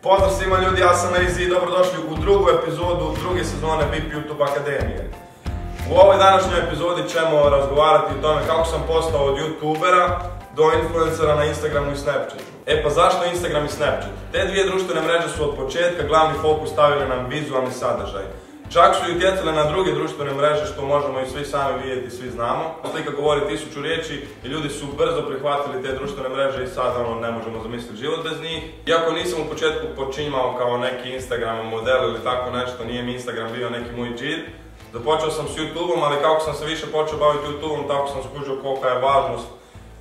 Pozdrav svima ljudi, ja sam Rizi i dobrodošli u drugu epizodu druge sezone VIP YouTube Akademije. U ovoj današnjoj epizodi ćemo razgovarati o tome kako sam postao od youtubera do influencera na Instagramu i Snapchatu. E pa zašto Instagram i Snapchat? Te dvije društvene mreže su od početka glavni fokus stavili na vizualni sadržaj. Čak su i utjecale na druge društvene mreže što možemo i svi sami vidjeti, svi znamo. Slika govori 1000 riječi i ljudi su brzo prihvatili te društvene mreže i sad ne možemo zamisliti život bez njih. Iako nisam u početku počinjao kao neki Instagram model ili tako nešto, nije mi Instagram bio neki moj džir. Započeo sam s YouTubeom, ali kako sam se više počeo baviti YouTubeom, tako sam skužio kolika je važnost,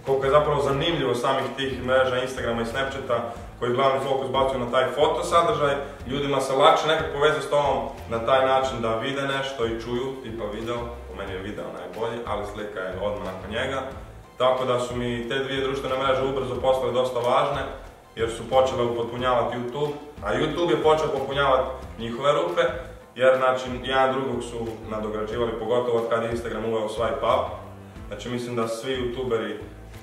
koliko je zapravo zanimljivo samih tih mreža Instagrama i Snapchata koji glavni fokus bacuju na taj foto sadržaj. Ljudima se lakše nekako povezati s tobom na taj način da vide nešto i čuju, tipa video, po meni je video najbolji, ali slika je odmah nakon njega. Tako da su mi te dvije društvene mreže ubrzo postale dosta važne jer su počele upotpunjavati YouTube, a YouTube je počeo popunjavati njihove rupe jer znači jedan drugog su nadograđivali, pogotovo kad je Instagram uveo swipe up. Znači mislim da svi youtuberi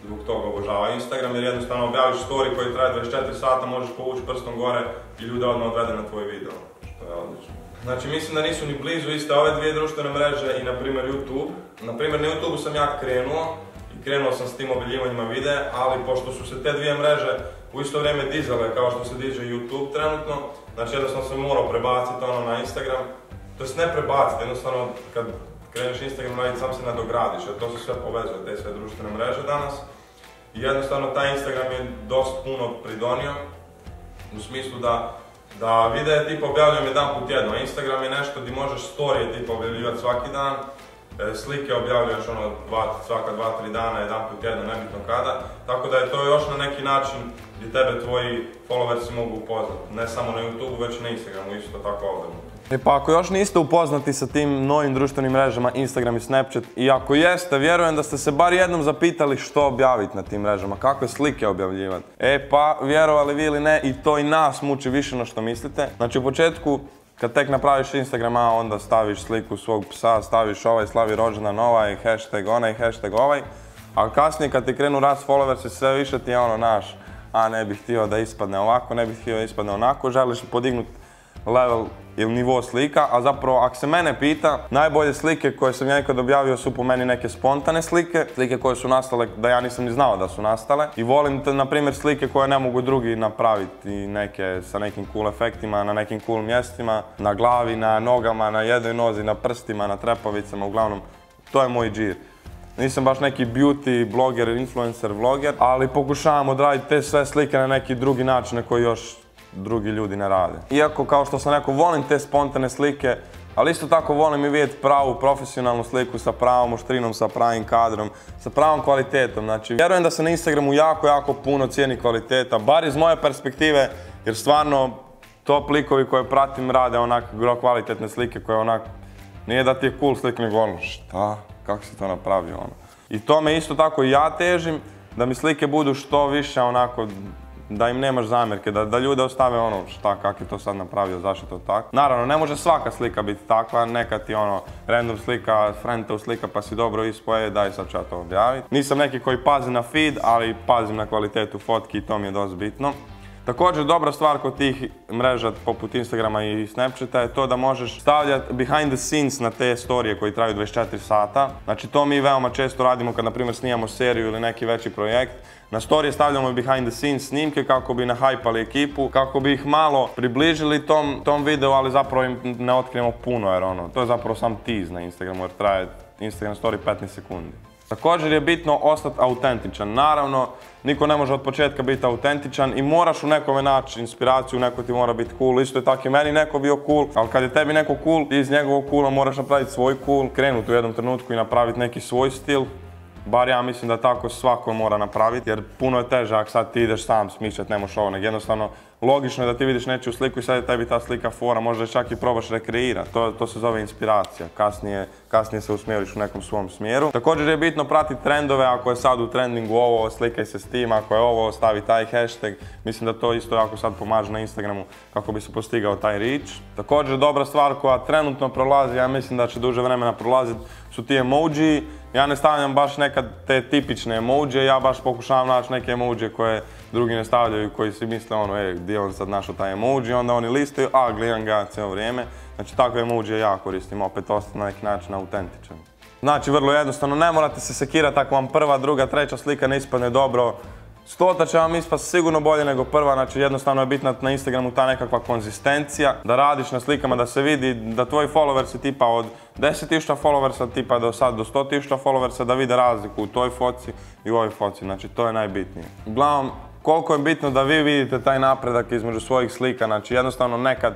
zbog toga obožavaju Instagram jer jednostavno objaviš story koji traje 24 sata, možeš povući prstom gore i ljude odmah odvede na tvoj video, što je odlično. Znači mislim da nisu ni blizu iste ove dvije društvene mreže i na primjer YouTube. Na primjer na YouTubeu sam ja krenuo sam s tim objavljivanjima videa, ali pošto su se te dvije mreže u isto vrijeme dizale kao što se diže YouTube trenutno, znači jednostavno sam morao prebaciti na Instagram, to jest ne prebaciti, jednostavno kad kreneš Instagram raditi sam se nadogradiš, jer to se sve povezuje, te sve društvene mreže danas. I jednostavno taj Instagram je dosta puno pridonio, u smislu da videe tipa objavljujem jedan put tjedno, a Instagram je nešto gdje možeš storije tipa objavljivati svaki dan, slike objavljuješ svaka 2-3 dana, jedan put tjedno, nebitno kada, tako da je to još na neki način gdje tebe tvoji followersi mogu upoznati, ne samo na YouTubeu, već i na Instagramu, isto tako obrnuto. E pa ako još niste upoznati sa tim novim društvenim mrežama Instagram i Snapchat i ako jeste, vjerujem da ste se bar jednom zapitali što objaviti na tim mrežama, kakve slike objavljivati. E pa, vjerovali vi ili ne, i to i nas muči više no što mislite. Znači u početku, kad tek napraviš Instagram, onda staviš sliku svog psa, staviš ovaj slavi rođendan, ovaj, hashtag onaj, hashtag ovaj, a kasnije kad ti krenu rast followersi, sve više ti je naš, a ne bih htio da ispadne ovako, ne bih htio da ispadne onako, želiš podignuti level ili nivo slika, a zapravo ako se mene pita, najbolje slike koje sam ja ikad objavio su po meni neke spontane slike, slike koje su nastale da ja nisam ni znao da su nastale i volim na primjer slike koje ne mogu drugi napraviti, neke sa nekim cool efektima, na nekim cool mjestima, na glavi, na nogama, na jednoj nozi, na prstima, na trepavicama, uglavnom to je moj džir. Nisam baš neki beauty blogger, influencer, vlogger, ali pokušavam odraditi te sve slike na neki drugi način na koji još drugi ljudi ne rade. Iako, kao što sam rekao, volim te spontane slike, ali isto tako volim i vidjeti pravu profesionalnu sliku sa pravom oštrinom, sa pravim kadrom, sa pravom kvalitetom. Znači, vjerujem da se na Instagramu jako puno cijeni kvaliteta, bar iz moje perspektive, jer stvarno top likovi koje pratim rade gro kvalitetne slike koje nije da ti je cool slika, nego šta, kako si to napravio I tome isto tako i ja težim, da mi slike budu što više da im nemaš zamjerke, da ljude ostave šta, kak je to sad napravio, zašto je to tako. Naravno, ne može svaka slika biti takva, neka ti random slika, friendov slika pa si dobro ispoje, daj sad ću ja to objaviti. Nisam neki koji pazi na feed, ali pazim na kvalitetu fotki i to mi je dosta bitno. Također, dobra stvar kod tih mreža poput Instagrama i Snapchata je to da možeš stavljati behind the scenes na te storije koji traju 24 sata. Znači, to mi veoma često radimo kad, na primjer, snimamo seriju ili neki veći projekt. Na storije stavljamo behind the scenes snimke kako bi nahajpali ekipu, kako bi ih malo približili tom videu, ali zapravo im ne otkrijemo puno jer to je zapravo sam tease na Instagramu jer traje Instagram story 15 sekundi. Također je bitno ostati autentičan. Naravno, niko ne može od početka biti autentičan i moraš u nekome naći inspiraciju, neko ti mora biti cool. Isto je tako i meni neko bio cool, ali kad je tebi neko cool, ti iz njegovog coola moraš napraviti svoj cool, krenuti u jednom trenutku i napraviti neki svoj stil. Bar ja mislim da tako svako mora napraviti, jer puno je teže ako sad ti ideš sam smišljati, ne možeš ovo, nego jednostavno logično je da ti vidiš nečiju sliku i sad je tebi ta slika fora, možda čak i probaš rekreirati. To se zove inspiracija, kasnije se usmjeriš u nekom svom smjeru. Također je bitno pratiti trendove, ako je sad u trendingu ovo, slikaj se s tim, ako je ovo, stavi taj hashtag. Mislim da to isto jako sad pomaže na Instagramu kako bi se postigao taj reach. Također dobra stvar koja trenutno prolazi, ja mislim da će duže vremena prolaziti, su ti emoji ja ne stavljam baš nekad te tipične emođe, ja baš pokušavam naći neke emođe koje drugi ne stavljaju, koji si misle ono, gdje on sad našao taj emođi, onda oni listaju, a gledam ga cijelo vrijeme. Znači takve emođe ja koristim, opet ostati na neki način autentičan. Znači vrlo jednostavno, ne morate se sekirati ako vam prva, druga, treća slika ne ispadne dobro. 100 će vam ispast sigurno bolje nego prva, znači jednostavno je bitna na Instagramu ta nekakva konzistencija, da radiš na slikama, da se vidi da tvoji followersi tipa od 10.000 followersa tipa do sad do 100.000 followersa, da vide razliku u toj foci i u ovoj foci, znači to je najbitnije. Uglavnom, koliko je bitno da vi vidite taj napredak između svojih slika, znači jednostavno nekad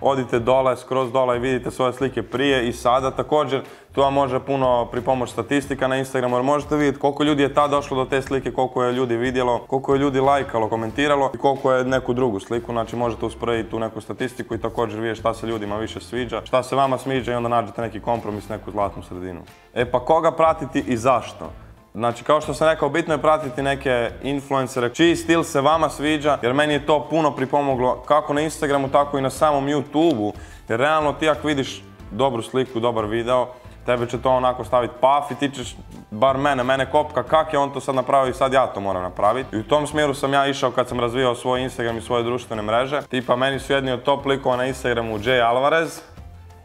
odite dole, skroz dole i vidite svoje slike prije i sada. Također, tu vam može puno pripomoći statistika na Instagramu jer možete vidjeti koliko ljudi je tad došlo do te slike, koliko je ljudi vidjelo, koliko je ljudi lajkalo, komentiralo i koliko je neku drugu sliku. Znači možete usporediti tu neku statistiku i također vidjeti šta se ljudima više sviđa, šta se vama sviđa i onda nađete neki kompromis, neku zlatnu sredinu. E pa koga pratiti i zašto? Znači, kao što sam rekao, bitno je pratiti neke influencere čiji stil se vama sviđa, jer meni je to puno pripomoglo kako na Instagramu, tako i na samom YouTubeu. Jer realno ti ako vidiš dobru sliku, dobar video, tebe će to onako staviti paf i ti ćeš, bar mene kopka, kak je on to sad napravio i sad ja to moram napraviti. I u tom smjeru sam ja išao kad sam razvijao svoj Instagram i svoje društvene mreže. Tipa, meni su jedni od top likova na Instagramu Jay Alvarez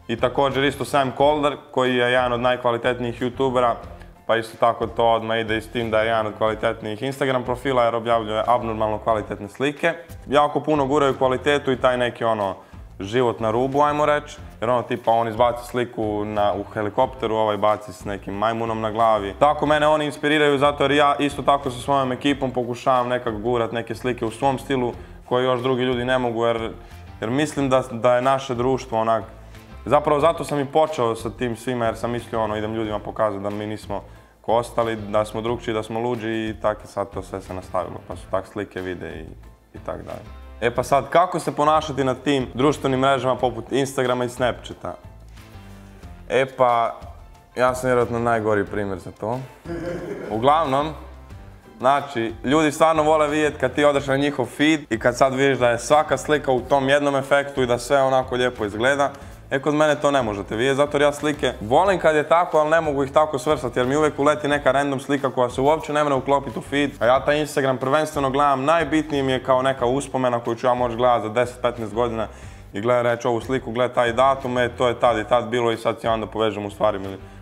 i također isto Sam Kolder, koji je jedan od najkvalitetnijih YouTubera. Pa isto tako to odmah ide i s tim da je jedan od kvalitetnijih Instagram profila jer objavljuje abnormalno kvalitetne slike. Jako puno guraju kvalitetu i taj neki život na rubu, ajmo reći. Jer tipa on izbaci sliku u helikopteru, ovaj baci s nekim majmunom na glavi. Tako mene oni inspiriraju zato jer ja isto tako sa svojom ekipom pokušavam nekako gurat neke slike u svom stilu koje još drugi ljudi ne mogu jer mislim da je naše društvo onak. Zapravo zato sam i počeo sa tim svima jer sam mislio idem ljudima pokazati da mi nismo ko ostali, da smo drukčiji, da smo luđi i tako je sad to sve se nastavilo. Pa su tak slike, vide i tak dalje. E pa sad, kako se ponašati na tim društvenim mrežama poput Instagrama i Snapchata? E pa, ja sam vjerojatno najgori primjer za to. Uglavnom, znači, ljudi stvarno vole vidjeti kad ti odeš na njihov feed i kad sad vidiš da je svaka slika u tom jednom efektu i da sve onako lijepo izgleda. E, kod mene to ne možete vidjeti, zato jer ja slike volim kad je tako, ali ne mogu ih tako svrstati jer mi uvijek uleti neka random slika koja se uopće ne mre uklopiti u feed. A ja taj Instagram prvenstveno gledam, najbitnije mi je kao neka uspomena koju ću ja moći gledati za 10-15 godina i reći ovu sliku, gledaj taj datum, to je tad i tad bilo i sad si onda povežem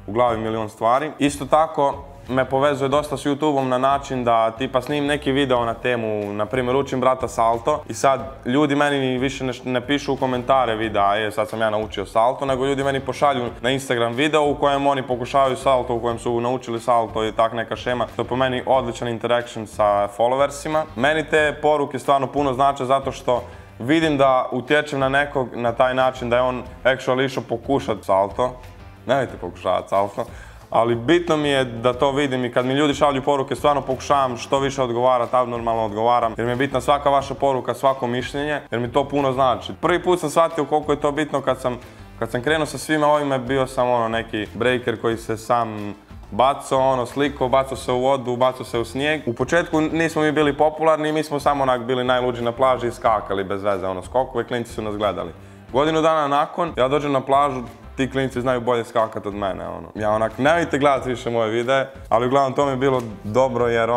u glavi milion stvari. Isto tako me povezuje dosta s YouTubeom na način da tipa snim neki video na temu, na primjer učim brata salto i sad ljudi meni više ne pišu u komentare videa, sad sam ja naučio salto, nego ljudi meni pošalju na Instagram video u kojem oni pokušavaju salto, u kojem su naučili salto i tak neka šema. To je po meni odličan interaction sa followersima. Meni te poruke stvarno puno znače zato što vidim da utječem na nekog na taj način da je on actually išao pokušati salto. Nemojte pokušavati salto. Ali bitno mi je da to vidim i kad mi ljudi šalju poruke stvarno pokušavam što više odgovarati, abnormalno odgovaram. Jer mi je bitna svaka vaša poruka, svako mišljenje, jer mi to puno znači. Prvi put sam shvatio koliko je to bitno kad sam krenuo sa svima ovime, bio sam neki breaker koji se sam bacao, sliko, bacao se u vodu, bacao se u snijeg. U početku nismo mi bili popularni, mi smo samo onak bili najluđi na plaži i skakali bez veze, skokove, klinci su nas gledali. Godinu dana nakon, ja dođem na plažu, ti klinci znaju bolje skakati od mene, Ja nemojte gledati više moje videe, ali uglavnom to mi je bilo dobro jer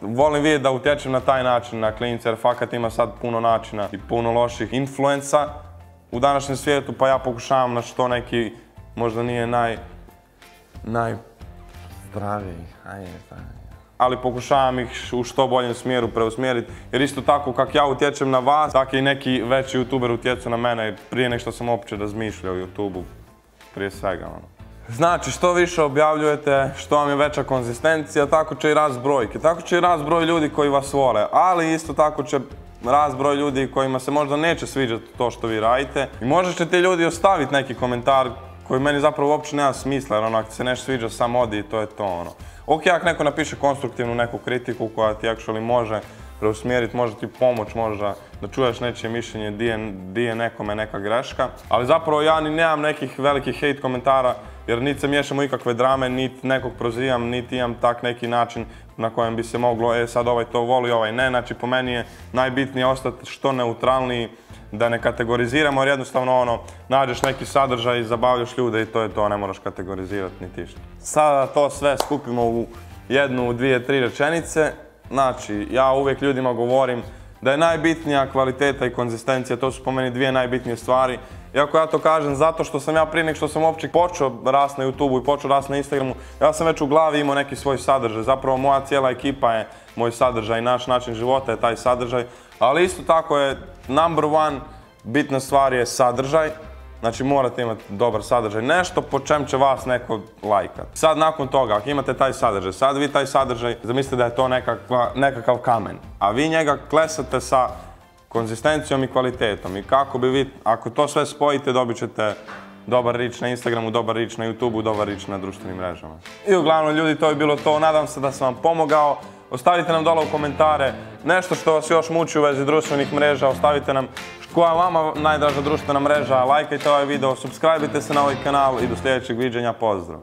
volim vidjeti da utječem na taj način na klince jer fakat ima sad puno načina i puno loših influensa u današnjem svijetu pa ja pokušavam na što neki možda nije najzdraviji, ali pokušavam ih u što boljem smjeru preusmjeriti jer isto tako kak ja utječem na vas, tako i neki veći youtuber utjecaju na mene prije nego što sam uopće razmišljao o YouTubeu. Prije svega, Znači, što više objavljujete, što vam je veća konzistencija, tako će i rast brojke. Tako će i rast broj ljudi koji vas vole, ali isto tako će rast broj ljudi kojima se možda neće sviđati to što vi radite. I možda će ti ljudi ostaviti neki komentar koji meni zapravo uopće nema smisla, jer ako ti se nešto sviđa, sam odi i to je to, Ok, ako neko napiše konstruktivnu neku kritiku koja ti actually može preusmjeriti, može ti pomoći možda da čuješ nečije mišljenje di je nekome neka greška. Ali zapravo ja ni nemam nekih velikih hate komentara jer niti se miješam u ikakve drame, niti nekog prozivam, niti imam tak neki način na kojem bi se moglo, sad ovaj to voli, ovaj ne. Znači po meni je najbitnije ostati što neutralniji, da ne kategoriziramo, jer jednostavno ono, nađeš neki sadržaj, zabavljaš ljude i to je to, ne moraš kategorizirati niti išta. Sada to sve skupimo u jednu, dvije, tri rečenice. Znači, ja uvijek ljudima govorim da je najbitnija kvaliteta i konzistencija, to su po meni dvije najbitnije stvari. Iako ja to kažem zato što sam ja prije nego što sam uopće počeo rast na YouTubeu i počeo rast na Instagramu, ja sam već u glavi imao neki svoj sadržaj. Zapravo moja cijela ekipa je moj sadržaj, naš način života je taj sadržaj. Ali isto tako je number one bitna stvar je sadržaj. Znači morate imati dobar sadržaj, nešto po čem će vas neko lajkat. Sad nakon toga, ako imate taj sadržaj, sad vi taj sadržaj zamislite da je to nekakav kamen, a vi njega klesate sa konzistencijom i kvalitetom i kako bi vi, ako to sve spojite, dobit ćete dobar rič na Instagramu, dobar rič na YouTubeu, dobar rič na društvenim mrežama. I uglavnom ljudi, to je bilo to, nadam se da sam vam pomogao. Ostavite nam dole u komentare nešto što vas još muči u vezi društvenih mreža, ostavite nam koja je vama najdraža društvena mreža, lajkajte ovaj video, subscribeite se na ovaj kanal i do sljedećeg viđenja, pozdrav!